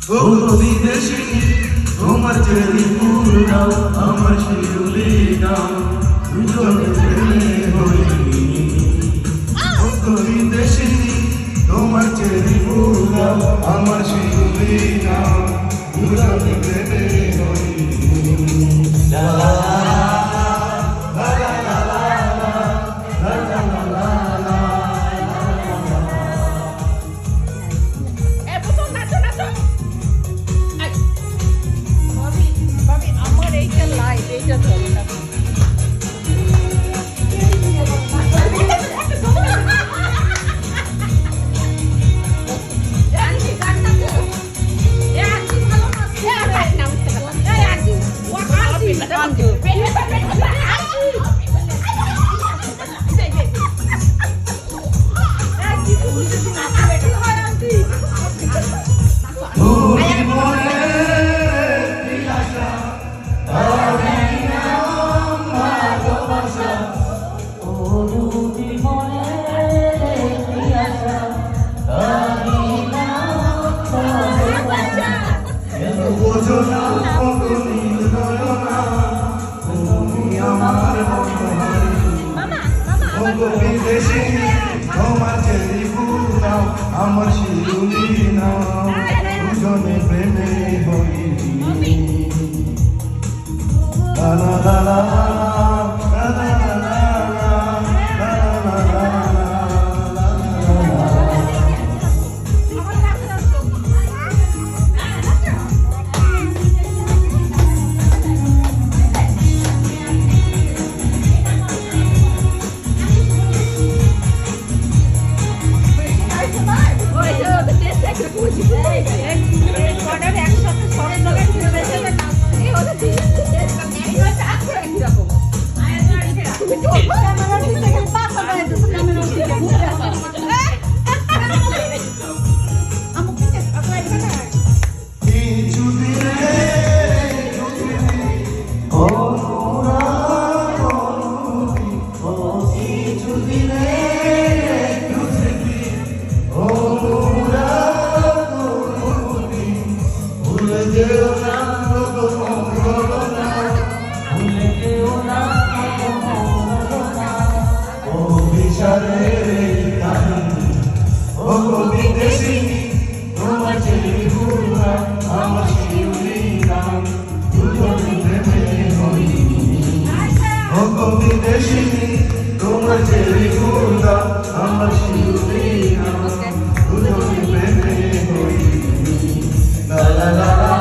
ও বিদেশি তোমার চেরি ফুল দাও আমার শিউলি দাও দুজনে প্রেমে হইনি ও বিদেশি তোমার চেরি ফুল দাও আমার শিউলি দাও দুজনে প্রেমে হইনি লা লা লা লা লা লা লা লা লা লা বিদেশি তোমার চেরি ফুল দাও আমার শিউলি নাও দুজনে প্রেমে হইনি লা লা লা লা বিদেশি তোমার চেরি ফুল দাও আমার শিউলি দাও দুজনে প্রেমে হইনি ও বিদেশি তোমার চেরি ফুল দাও আমার শিউলি দাও দুজনে প্রেমে হইনি লা লা লা